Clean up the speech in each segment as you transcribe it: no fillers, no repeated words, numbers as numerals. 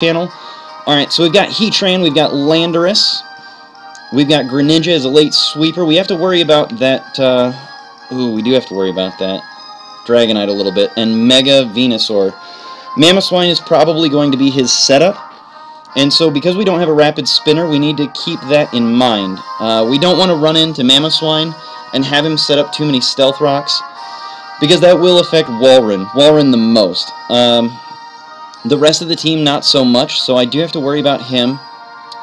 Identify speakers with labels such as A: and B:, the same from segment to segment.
A: channel. Alright, so we've got Heatran, we've got Landorus, we've got Greninja as a late sweeper. We have to worry about that, we do have to worry about that Dragonite a little bit, and Mega Venusaur. Mamoswine is probably going to be his setup, and so because we don't have a rapid spinner, we need to keep that in mind. We don't want to run into Mamoswine and have him set up too many Stealth Rocks, because that will affect Walrein the most. The rest of the team, not so much, so I do have to worry about him.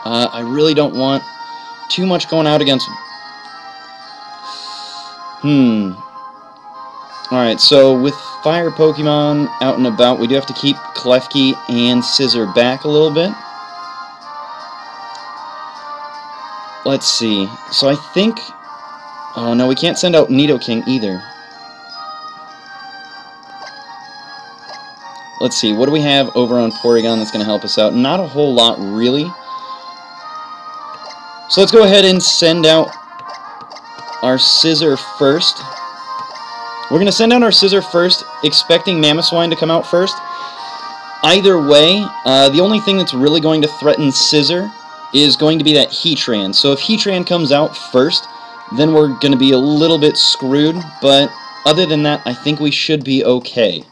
A: I really don't want too much going out against... Alright, so with fire Pokemon out and about, we do have to keep Klefki and Scizor back a little bit. Let's see. So I think... Oh no, we can't send out Nidoking either. Let's see, what do we have over on Porygon that's going to help us out? Not a whole lot, really. So let's go ahead and send out our Scizor first. We're going to send out our Scizor first, expecting Mamoswine to come out first. Either way, the only thing that's really going to threaten Scizor is going to be that Heatran. So if Heatran comes out first, then we're going to be a little bit screwed. But other than that, I think we should be okay.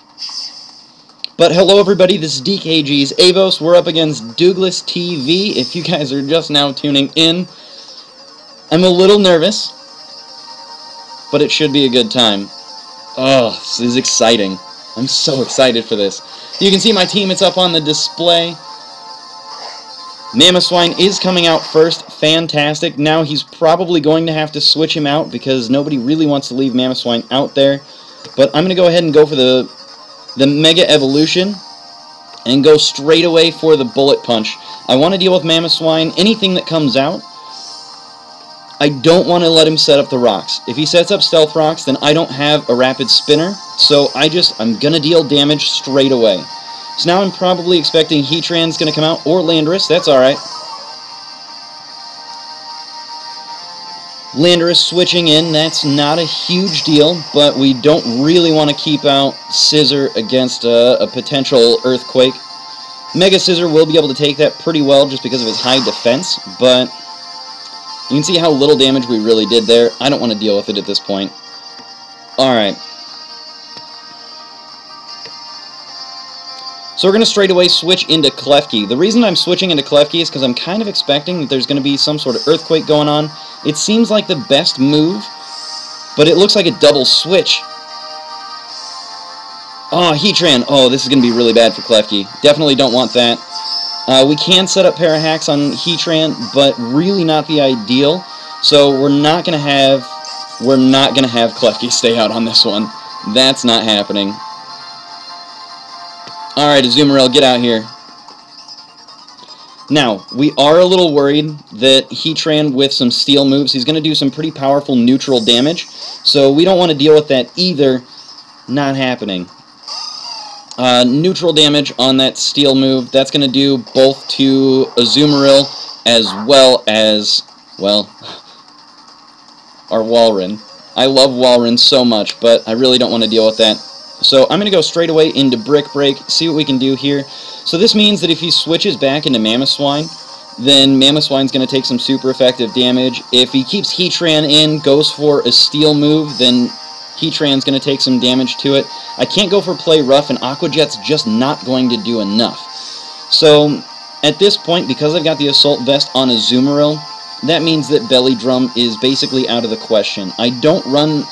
A: But hello everybody, this is DKG's Avos. We're up against DooglessTV. If you guys are just now tuning in, I'm a little nervous, but it should be a good time. Oh, this is exciting. I'm so excited for this. You can see my team, it's up on the display. Mamoswine is coming out first. Fantastic. Now he's probably going to have to switch him out because nobody really wants to leave Mamoswine out there. But I'm going to go ahead and go for the Mega Evolution and go straight away for the Bullet Punch. I want to deal with Mamoswine. Anything that comes out, I don't want to let him set up the rocks. If he sets up Stealth Rocks, then I don't have a Rapid Spinner, so I'm going to deal damage straight away. So now I'm probably expecting Heatran's going to come out, or Landorus. That's alright. Landorus switching in, that's not a huge deal, but we don't really want to keep out Scizor against a potential Earthquake. Mega Scizor will be able to take that pretty well just because of his high defense, but you can see how little damage we really did there. I don't want to deal with it at this point. Alright. So we're going to straight away switch into Klefki. The reason I'm switching into Klefki is because I'm kind of expecting that there's going to be some sort of Earthquake going on. It seems like the best move, but it looks like a double switch. Oh, Heatran. Oh, this is going to be really bad for Klefki. Definitely don't want that. We can set up Parahacks on Heatran, but really not the ideal. So we're not going to have Klefki stay out on this one. That's not happening. Alright, Azumarill, get out here. Now, we are a little worried that Heatran, with some steel moves, he's going to do some pretty powerful neutral damage, so we don't want to deal with that either. Not happening. Neutral damage on that steel move, that's going to do both to Azumarill as well as, well, our Walrein. I love Walrein so much, but I really don't want to deal with that. So I'm going to go straight away into Brick Break, see what we can do here. So this means that if he switches back into Mamoswine, then Mamoswine's going to take some super effective damage. If he keeps Heatran in, goes for a steel move, then Heatran's going to take some damage to it. I can't go for Play Rough, and Aqua Jet's just not going to do enough. So at this point, because I've got the Assault Vest on Azumarill, that means that Belly Drum is basically out of the question. I don't run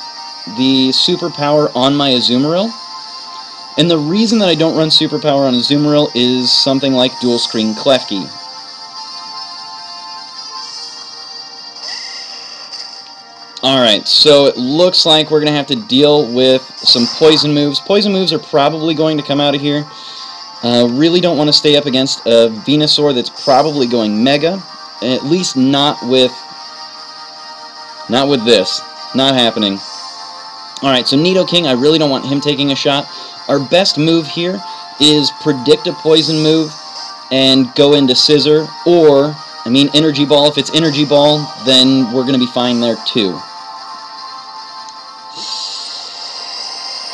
A: the Superpower on my Azumarill. And the reason that I don't run Superpower on Azumarill is something like Dual Screen Klefki. Alright, so it looks like we're going to have to deal with some Poison moves. Poison moves are probably going to come out of here. Really don't want to stay up against a Venusaur that's probably going Mega. At least not with this. Not happening. Alright, so Nidoking, I really don't want him taking a shot. Our best move here is predict a poison move and go into Scizor, or, Energy Ball. If it's Energy Ball, then we're going to be fine there too.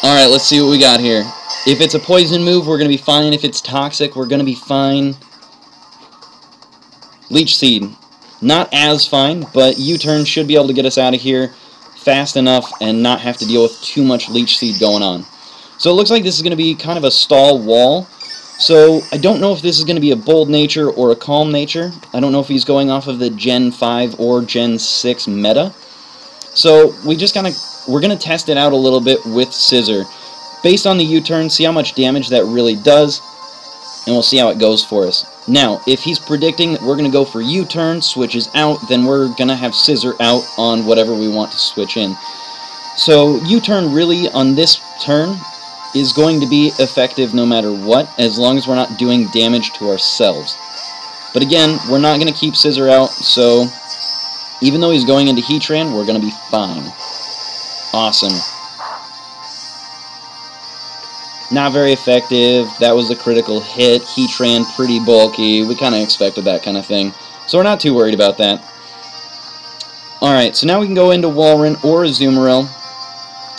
A: Alright, let's see what we got here. If it's a poison move, we're going to be fine. If it's toxic, we're going to be fine. Leech Seed. Not as fine, but U-turn should be able to get us out of here fast enough and not have to deal with too much Leech Seed going on. So it looks like this is going to be kind of a stall wall. So I don't know if this is going to be a bold nature or a calm nature. I don't know if he's going off of the Gen 5 or Gen 6 meta. So we're going to test it out a little bit with Scissor. Based on the U-turn, see how much damage that really does, and we'll see how it goes for us. Now, if he's predicting that we're going to go for U-turn, switches out, then we're going to have Scissor out on whatever we want to switch in. So U-turn really on this turn is going to be effective no matter what, as long as we're not doing damage to ourselves. But again, we're not going to keep Scissor out, so even though he's going into Heatran, we're going to be fine. Awesome. Not very effective. That was a critical hit. Heatran pretty bulky. We kind of expected that kind of thing. So we're not too worried about that. Alright, so now we can go into Walrein or Azumarill.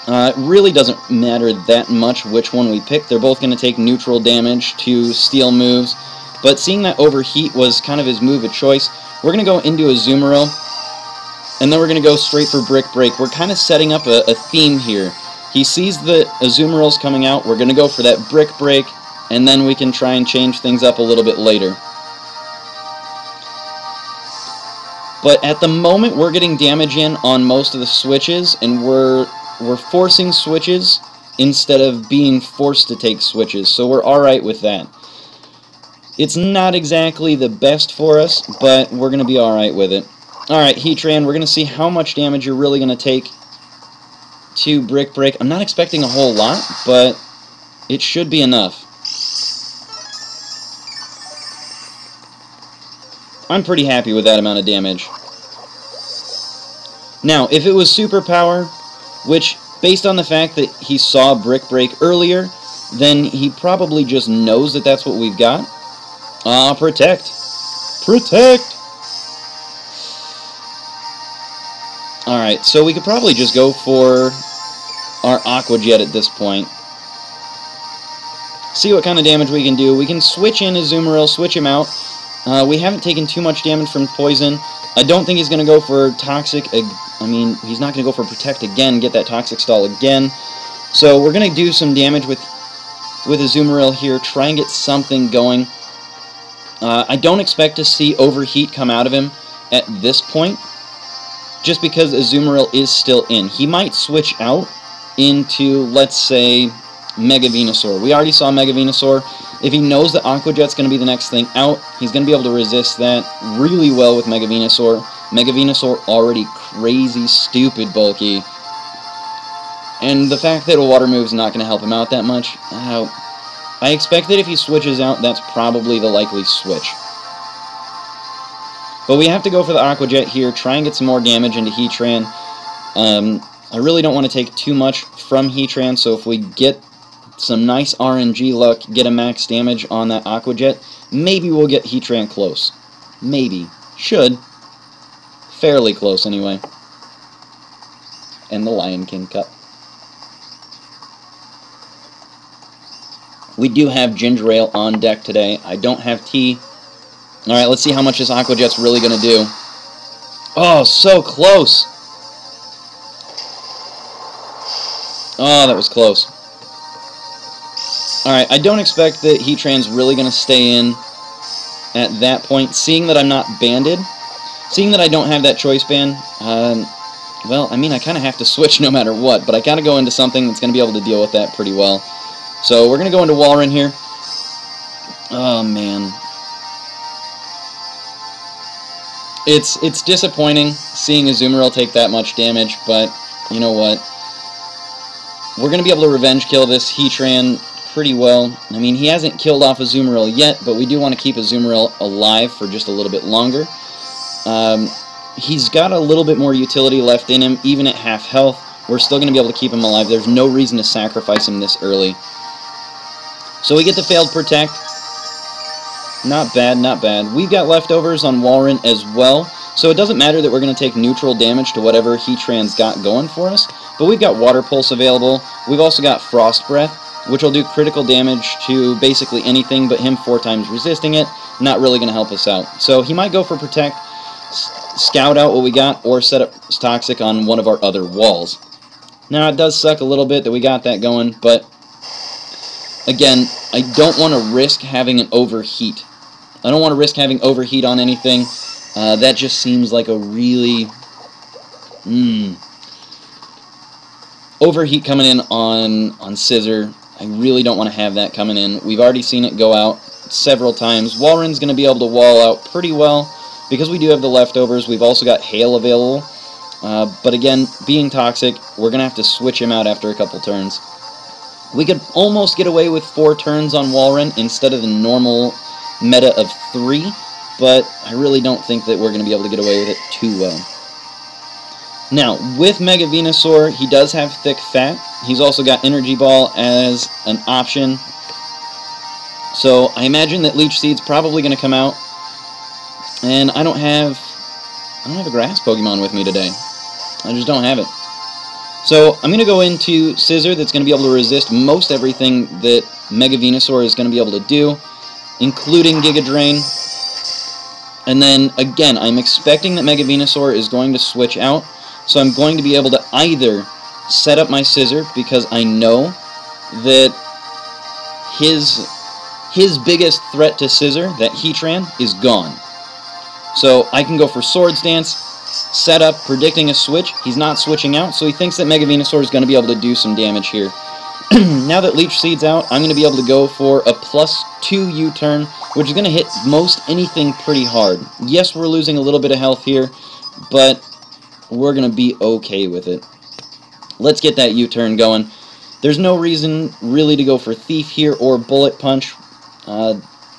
A: It really doesn't matter that much which one we pick. They're both going to take neutral damage to steel moves. But seeing that Overheat was kind of his move of choice, we're going to go into Azumarill. And then we're going to go straight for Brick Break. We're kind of setting up a theme here. He sees that Azumarill's coming out, we're going to go for that Brick Break, and then we can try and change things up a little bit later. But at the moment, we're getting damage in on most of the switches, and we're forcing switches instead of being forced to take switches, so we're alright with that. It's not exactly the best for us, but we're going to be alright with it. Alright, Heatran, we're going to see how much damage you're really going to take to Brick Break. I'm not expecting a whole lot, but it should be enough. I'm pretty happy with that amount of damage. Now, if it was Superpower, which, based on the fact that he saw Brick Break earlier, then he probably just knows that that's what we've got. Protect. Protect! Alright, so we could probably just go for our Aqua Jet at this point. See what kind of damage we can do. We can switch in Azumarill, switch him out. We haven't taken too much damage from Poison. I don't think he's going to go for Toxic. I mean, he's not going to go for Protect again, get that Toxic Stall again. So we're going to do some damage with Azumarill here, try and get something going. I don't expect to see Overheat come out of him at this point, just because Azumarill is still in. He might switch out into, let's say, Mega Venusaur. We already saw Mega Venusaur. If he knows that Aqua Jet's going to be the next thing out, he's going to be able to resist that really well with Mega Venusaur. Mega Venusaur already crazy, stupid bulky. And the fact that a water move's not going to help him out that much, I expect that if he switches out, that's probably the likely switch. But we have to go for the Aqua Jet here, try and get some more damage into Heatran. I really don't want to take too much from Heatran, so if we get some nice RNG luck, get a max damage on that Aqua Jet, maybe we'll get Heatran close. Maybe. Should. Fairly close, anyway. And the Lion King Cup. We do have Ginger Ale on deck today. I don't have tea. Alright, let's see how much this Aqua Jet's really going to do. Oh, so close! Oh, that was close. Alright, I don't expect that Heatran's really going to stay in at that point. Seeing that I'm not banded, seeing that I don't have that choice band, well, I mean, I kind of have to switch no matter what, but I gotta go into something that's going to be able to deal with that pretty well. So we're going to go into Walrein here. Oh, man. It's disappointing seeing Azumarill take that much damage, but you know what? We're going to be able to revenge kill this Heatran pretty well. I mean, he hasn't killed off Azumarill yet, but we do want to keep Azumarill alive for just a little bit longer. He's got a little bit more utility left in him, even at half health. We're still going to be able to keep him alive. There's no reason to sacrifice him this early. So we get the failed Protect. Not bad, not bad. We've got leftovers on Walrein as well, so it doesn't matter that we're going to take neutral damage to whatever Heatran's got going for us, but we've got Water Pulse available. We've also got Frost Breath, which will do critical damage to basically anything but him 4 times resisting it. not really going to help us out. So he might go for Protect, scout out what we got, or set up Toxic on one of our other walls. Now, it does suck a little bit that we got that going, but again, I don't want to risk having an overheat. I don't want to risk having overheat on anything. That just seems like a really... Overheat coming in on Scissor. I really don't want to have that coming in. We've already seen it go out several times. Walren's going to be able to wall out pretty well because we do have the leftovers. We've also got Hail available. But again, being Toxic, we're going to have to switch him out after a couple turns. We could almost get away with 4 turns on Walren instead of the normal meta of 3, but I really don't think that we're going to be able to get away with it too well. Now, with Mega Venusaur, he does have Thick Fat. He's also got Energy Ball as an option. So I imagine that Leech Seed's probably going to come out. And I don't have a Grass Pokemon with me today. I just don't have it. So I'm going to go into Scissor that's going to be able to resist most everything that Mega Venusaur is going to be able to do, including Giga Drain. And then, again, I'm expecting that Mega Venusaur is going to switch out. So I'm going to be able to either set up my Scissor because I know that his biggest threat to Scissor, that Heatran, is gone. So I can go for Swords Dance, set up, predicting a switch. He's not switching out, so he thinks that Mega Venusaur is going to be able to do some damage here. Now that Leech Seed's out, I'm going to be able to go for a +2 U-turn, which is going to hit most anything pretty hard. Yes, we're losing a little bit of health here, but we're going to be okay with it. Let's get that U-turn going. There's no reason really to go for Thief here or Bullet Punch.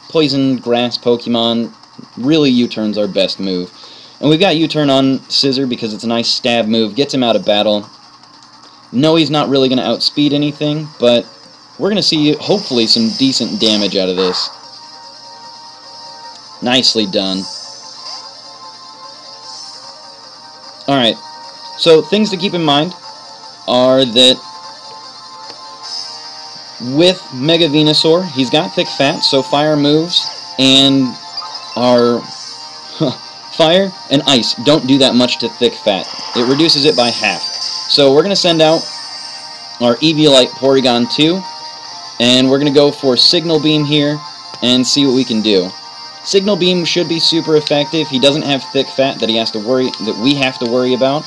A: Poison Grass Pokemon, really U-turn's our best move. And we've got U-turn on Scissor because it's a nice stab move, gets him out of battle. No, he's not really going to outspeed anything, but we're going to see, hopefully, some decent damage out of this. Nicely done. Alright, so things to keep in mind are that with Mega Venusaur, he's got Thick Fat, so Fire moves and our Fire and Ice don't do that much to Thick Fat. It reduces it by half. So we're going to send out our Eviolite Porygon 2, and we're going to go for Signal Beam here and see what we can do. Signal Beam should be super effective. He doesn't have Thick Fat that we have to worry about,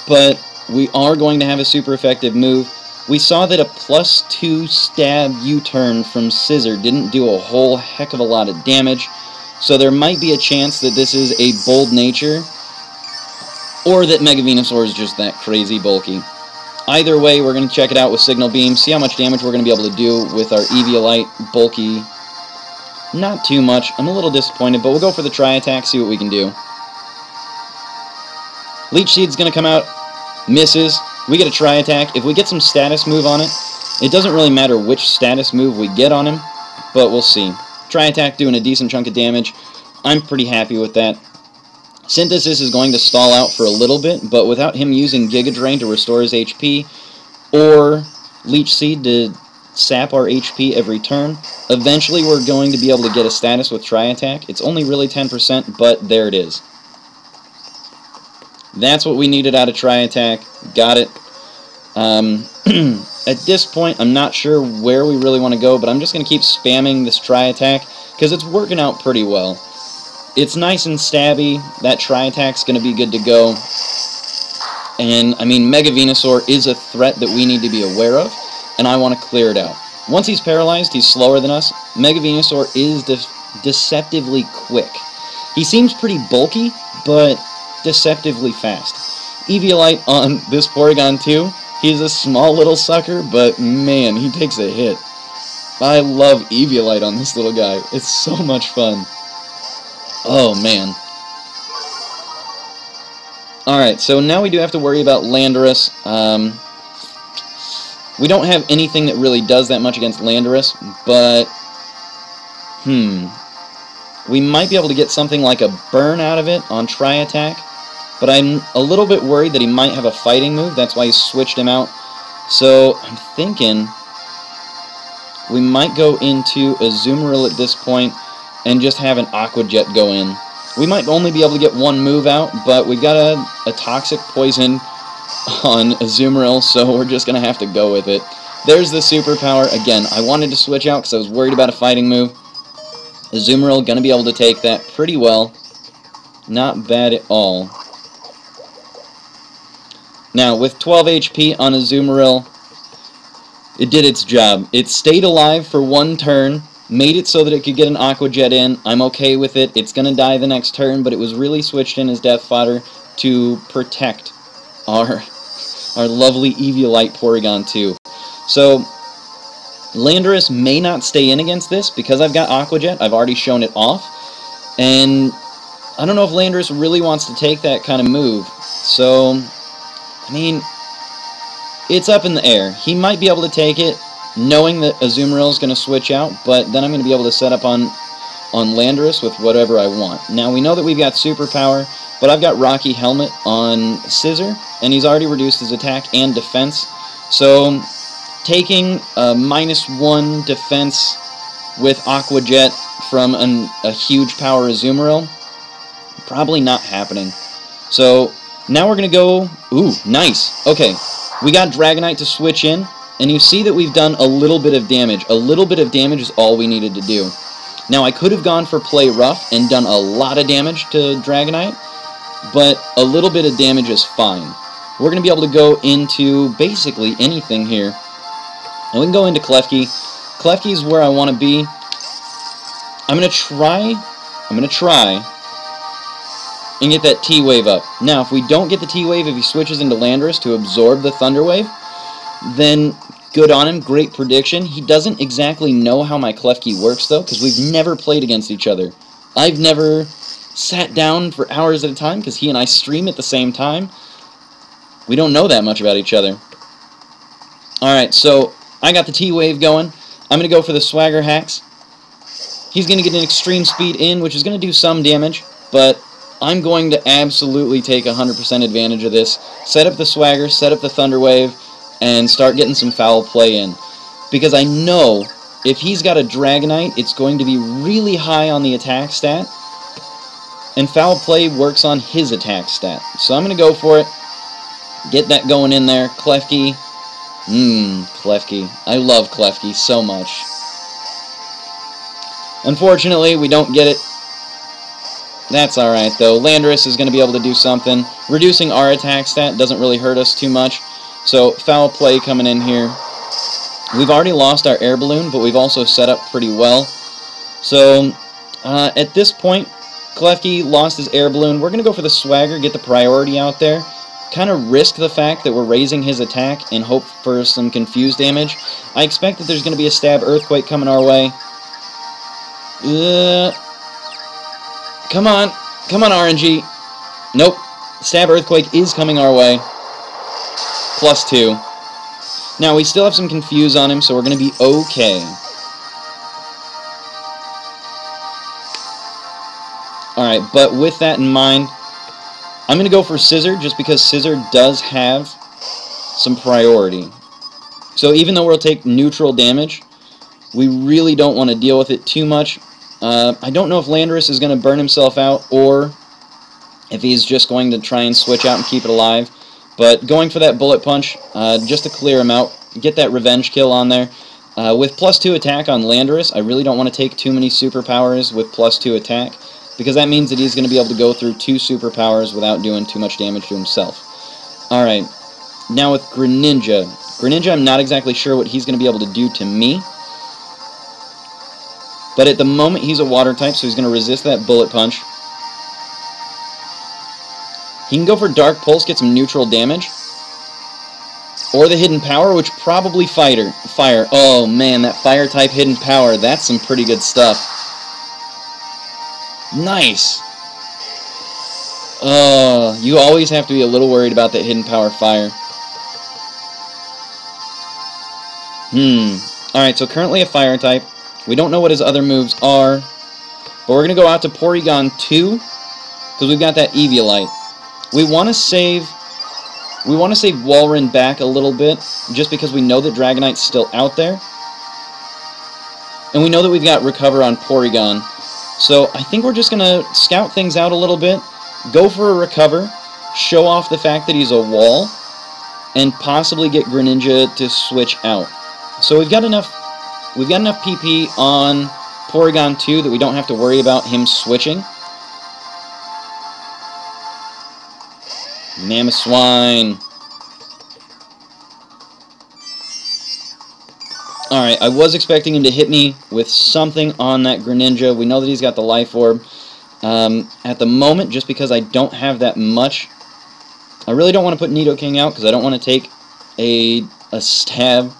A: but we are going to have a super effective move. We saw that a +2 stab U-turn from Scissor didn't do a whole heck of a lot of damage, so there might be a chance that this is a Bold Nature, or that Mega Venusaur is just that crazy bulky. Either way, we're going to check it out with Signal Beam, see how much damage we're going to be able to do with our Eviolite bulky. Not too much. I'm a little disappointed, but we'll go for the Tri-Attack, see what we can do. Leech Seed's going to come out, misses. We get a Tri-Attack. If we get some status move on it, it doesn't really matter which status move we get on him, but we'll see. Tri-Attack doing a decent chunk of damage. I'm pretty happy with that. Synthesis is going to stall out for a little bit, but without him using Giga Drain to restore his HP, or Leech Seed to sap our HP every turn, eventually we're going to be able to get a status with Tri-Attack. It's only really 10%, but there it is. That's what we needed out of Tri-Attack. Got it. At this point, I'm not sure where we really want to go, but I'm just going to keep spamming this Tri-Attack, because it's working out pretty well. It's nice and stabby. That Tri-Attack's going to be good to go. And, I mean, Mega Venusaur is a threat that we need to be aware of, and I want to clear it out. Once he's paralyzed, he's slower than us. Mega Venusaur is deceptively quick. He seems pretty bulky, but deceptively fast. Eviolite on this Porygon 2, he's a small little sucker, but man, he takes a hit. I love Eviolite on this little guy. It's so much fun. Oh, man. Alright, so now we do have to worry about Landorus. We don't have anything that really does that much against Landorus, but... we might be able to get something like a burn out of it on Tri-Attack, but I'm a little bit worried that he might have a fighting move. That's why he switched him out. So I'm thinking we might go into Azumarill at this point and just have an Aqua Jet go in. We might only be able to get one move out, but we've got a Toxic Poison on Azumarill, so we're just going to have to go with it. There's the superpower. Again, I wanted to switch out because I was worried about a fighting move. Azumarill going to be able to take that pretty well. Not bad at all. Now, with 12 HP on Azumarill, it did its job. It stayed alive for one turn, made it so that it could get an Aqua Jet in. I'm okay with it. It's going to die the next turn, but it was really switched in as death fodder to protect our lovely Eviolite Porygon 2. So, Landorus may not stay in against this because I've got Aqua Jet. I've already shown it off. And I don't know if Landorus really wants to take that kind of move. So, I mean, it's up in the air. He might be able to take it, knowing that Azumarill is going to switch out, but then I'm going to be able to set up on Landorus with whatever I want. Now, we know that we've got Superpower, but I've got Rocky Helmet on Scizor, and he's already reduced his attack and defense. So, taking a -1 defense with Aqua Jet from a huge power Azumarill, probably not happening. So, now we're going to go... Ooh, nice. Okay, we got Dragonite to switch in, and you see that we've done a little bit of damage. A little bit of damage is all we needed to do. Now, I could have gone for Play Rough and done a lot of damage to Dragonite, but a little bit of damage is fine. We're going to be able to go into basically anything here. And we can go into Klefki. Klefki is where I want to be. I'm going to try and get that T-Wave up. Now, if we don't get the T-Wave, if he switches into Landorus to absorb the Thunder Wave, then good on him, great prediction. He doesn't exactly know how my Klefki works, though, because we've never played against each other. I've never sat down for hours at a time, because he and I stream at the same time. We don't know that much about each other. Alright, so I got the T-Wave going. I'm going to go for the Swagger Hacks. He's going to get an Extreme Speed in, which is going to do some damage, but I'm going to absolutely take 100% advantage of this. Set up the Swagger, set up the Thunder Wave, and start getting some foul play in. Because I know if he's got a Dragonite, it's going to be really high on the attack stat, and foul play works on his attack stat. So I'm going to go for it, get that going in there. Klefki, Klefki. I love Klefki so much. Unfortunately, we don't get it. That's alright, though. Landorus is going to be able to do something. Reducing our attack stat doesn't really hurt us too much. So, foul play coming in here. We've already lost our air balloon, but we've also set up pretty well. So, at this point, Klefki lost his air balloon. We're going to go for the Swagger, get the priority out there. Kind of risk the fact that we're raising his attack and hope for some confused damage. I expect that there's going to be a Stab Earthquake coming our way. Come on, RNG. Nope. Stab Earthquake is coming our way. +2. Now, we still have some Confuse on him, so we're going to be okay. Alright, but with that in mind, I'm going to go for Scizor, just because Scizor does have some priority. So even though we'll take neutral damage, we really don't want to deal with it too much. I don't know if Landorus is going to burn himself out, or if he's just going to try and switch out and keep it alive. But going for that Bullet Punch, just to clear him out, get that revenge kill on there. With +2 attack on Landorus, I really don't want to take too many superpowers with +2 attack, because that means that he's going to be able to go through 2 superpowers without doing too much damage to himself. Alright, now with Greninja. Greninja, I'm not exactly sure what he's going to be able to do to me. But at the moment, he's a water type, so he's going to resist that Bullet Punch. He can go for Dark Pulse, get some neutral damage. Or the Hidden Power, which probably Fire. Oh man, that Fire type Hidden Power, that's some pretty good stuff. Nice! You always have to be a little worried about that Hidden Power Fire. Alright, so currently a Fire type. We don't know what his other moves are. But we're going to go out to Porygon 2, because we've got that Eviolite. We want to save Walrein back a little bit, just because we know that Dragonite's still out there. And we know that we've got Recover on Porygon. So I think we're just going to scout things out a little bit, go for a recover, show off the fact that he's a wall, and possibly get Greninja to switch out. So we've got enough PP on Porygon 2 that we don't have to worry about him switching. Mamoswine. Alright, I was expecting him to hit me with something on that Greninja. We know that he's got the Life Orb. At the moment, just because I don't have that much, I really don't want to put Nidoking out because I don't want to take a stab.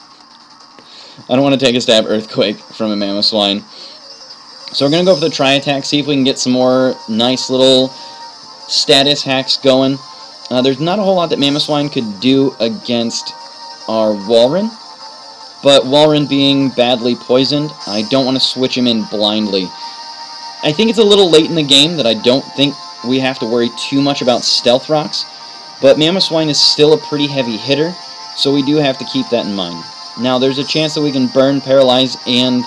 A: I don't want to take a stab Earthquake from a Mamoswine. So we're going to go for the Tri-Attack, see if we can get some more nice little status hacks going. There's not a whole lot that Mamoswine could do against our Walrein, but Walrein being badly poisoned, I don't want to switch him in blindly. I think it's a little late in the game that I don't think we have to worry too much about Stealth Rocks, but Mamoswine is still a pretty heavy hitter, so we do have to keep that in mind. Now, there's a chance that we can burn, paralyze, and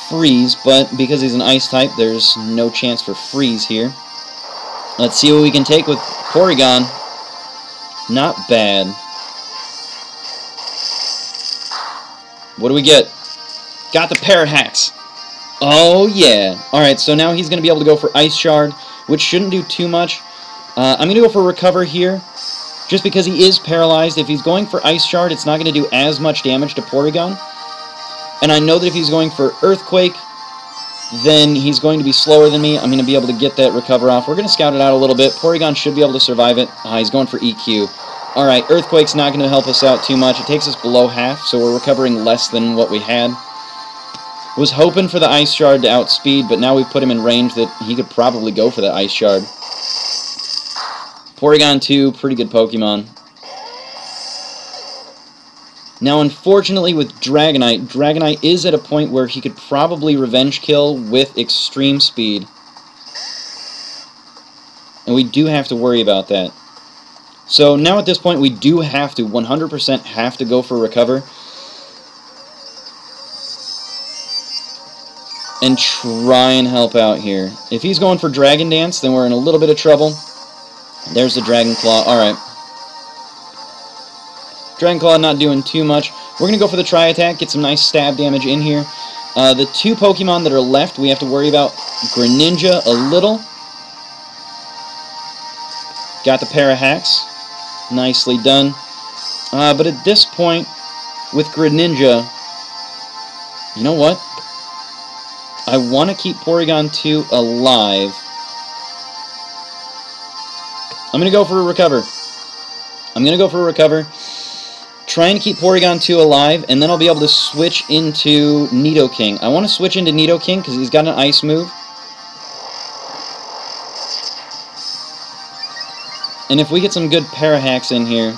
A: freeze, but because he's an ice type, there's no chance for freeze here. Let's see what we can take with Porygon. Not bad. What do we get? Got the Parahacks. Oh, yeah. Alright, so now he's going to be able to go for Ice Shard, which shouldn't do too much. I'm going to go for Recover here, just because he is paralyzed. If he's going for Ice Shard, it's not going to do as much damage to Porygon. And I know that if he's going for Earthquake, then he's going to be slower than me. I'm going to be able to get that Recover off. We're going to scout it out a little bit. Porygon should be able to survive it. He's going for EQ. Alright, Earthquake's not going to help us out too much. It takes us below half, so we're recovering less than what we had. Was hoping for the Ice Shard to outspeed, but now we've put him in range that he could probably go for the Ice Shard. Porygon 2, pretty good Pokemon. Now, unfortunately, with Dragonite is at a point where he could probably Revenge Kill with extreme speed. And we do have to worry about that. So now at this point, we do have to, 100% have to go for Recover. And try and help out here. If he's going for Dragon Dance, then we're in a little bit of trouble. There's the Dragon Claw. Alright. Dragon Claw not doing too much. We're going to go for the Tri-Attack, get some nice stab damage in here. The two Pokemon that are left, we have to worry about Greninja a little. Got the Parahacks. Nicely done. But at this point, with Greninja, you know what? I want to keep Porygon 2 alive. I'm going to go for a Recover. Try and keep Porygon 2 alive, and then I'll be able to switch into Nidoking. I want to switch into Nidoking because he's got an Ice move. And if we get some good Parahacks in here...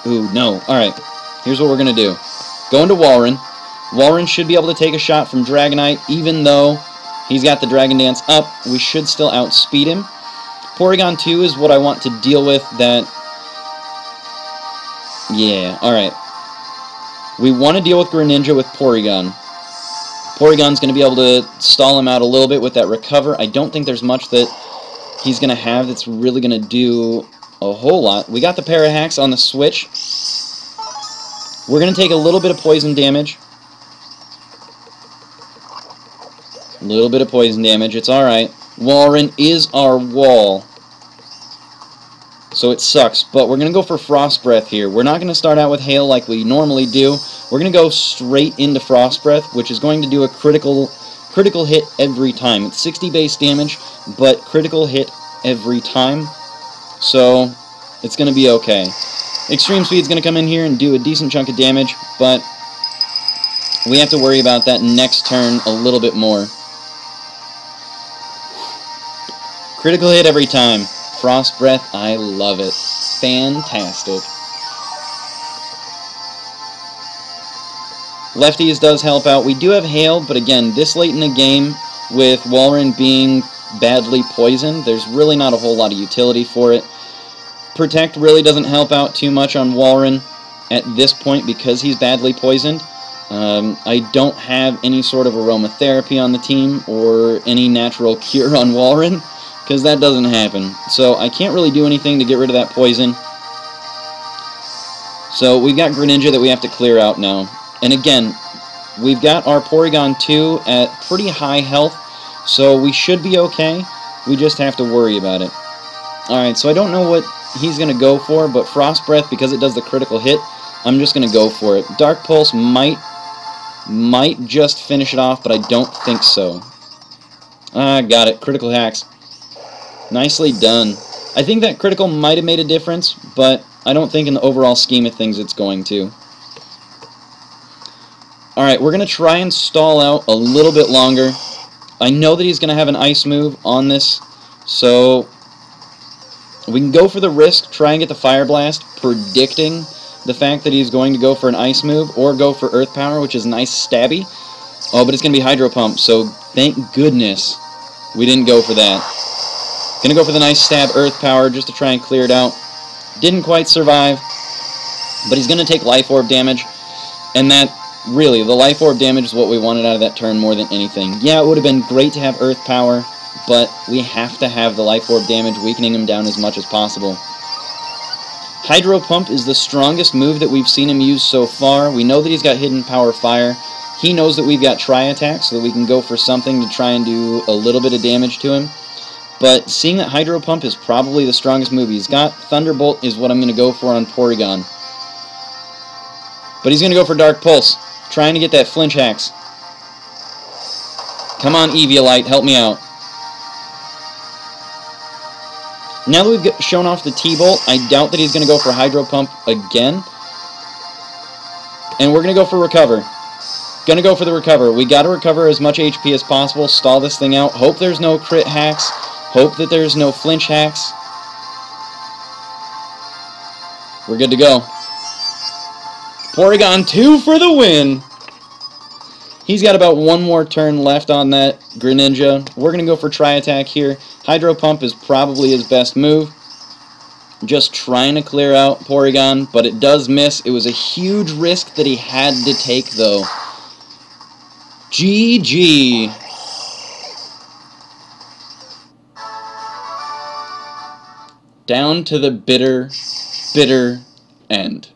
A: Ooh, no. Alright. Here's what we're going to do. Go into Walrein. Walrein should be able to take a shot from Dragonite, even though he's got the Dragon Dance up. We should still outspeed him. Porygon 2 is what I want to deal with that... Yeah, alright. We want to deal with Greninja with Porygon. Porygon's going to be able to stall him out a little bit with that Recover. I don't think there's much that he's going to have that's really going to do a whole lot. We got the Parahacks on the switch. We're going to take a little bit of poison damage. A little bit of poison damage. It's alright. Walrein is our wall. So it sucks. But we're going to go for Frost Breath here. We're not going to start out with Hail like we normally do. We're going to go straight into Frost Breath, which is going to do a critical hit every time. It's 60 base damage, but critical hit every time. So it's going to be okay. Extreme Speed's going to come in here and do a decent chunk of damage, but we have to worry about that next turn a little bit more. Critical hit every time. Frost Breath, I love it. Fantastic. Lefties does help out. We do have Hail, but again, this late in the game, with Walrein being badly poisoned, there's really not a whole lot of utility for it. Protect really doesn't help out too much on Walrein at this point because he's badly poisoned. I don't have any sort of aromatherapy on the team or any natural cure on Walrein, because that doesn't happen. So I can't really do anything to get rid of that poison. So we've got Greninja that we have to clear out now. And again, we've got our Porygon 2 at pretty high health, so we should be okay. We just have to worry about it. Alright, so I don't know what he's going to go for, but Frost Breath, because it does the critical hit, I'm just going to go for it. Dark Pulse might just finish it off, but I don't think so. Got it. Critical hacks. Nicely done. I think that critical might have made a difference, but I don't think in the overall scheme of things it's going to. Alright, we're going to try and stall out a little bit longer. I know that he's going to have an ice move on this, so we can go for the risk, try and get the Fire Blast, predicting the fact that he's going to go for an ice move, or go for Earth Power, which is nice stabby. Oh, but it's going to be Hydro Pump, so thank goodness we didn't go for that. Going to go for the nice stab Earth Power just to try and clear it out. Didn't quite survive, but he's going to take Life Orb damage, and that, really, the Life Orb damage is what we wanted out of that turn more than anything. Yeah, it would have been great to have Earth Power, but we have to have the Life Orb damage, weakening him down as much as possible. Hydro Pump is the strongest move that we've seen him use so far. We know that he's got Hidden Power Fire. He knows that we've got Tri-Attack, so that we can go for something to try and do a little bit of damage to him. But seeing that Hydro Pump is probably the strongest move he's got, Thunderbolt is what I'm going to go for on Porygon. But he's going to go for Dark Pulse, trying to get that flinch hacks. Come on, Eviolite, help me out. Now that we've shown off the T-Bolt, I doubt that he's going to go for Hydro Pump again. And we're going to go for Recover. Going to go for the Recover. We got to recover as much HP as possible, stall this thing out, hope there's no crit hacks, hope that there's no flinch hacks. We're good to go. Porygon 2 for the win! He's got about one more turn left on that Greninja. We're going to go for Tri-Attack here. Hydro Pump is probably his best move. Just trying to clear out Porygon, but it does miss. It was a huge risk that he had to take, though. GG. Down to the bitter, bitter end.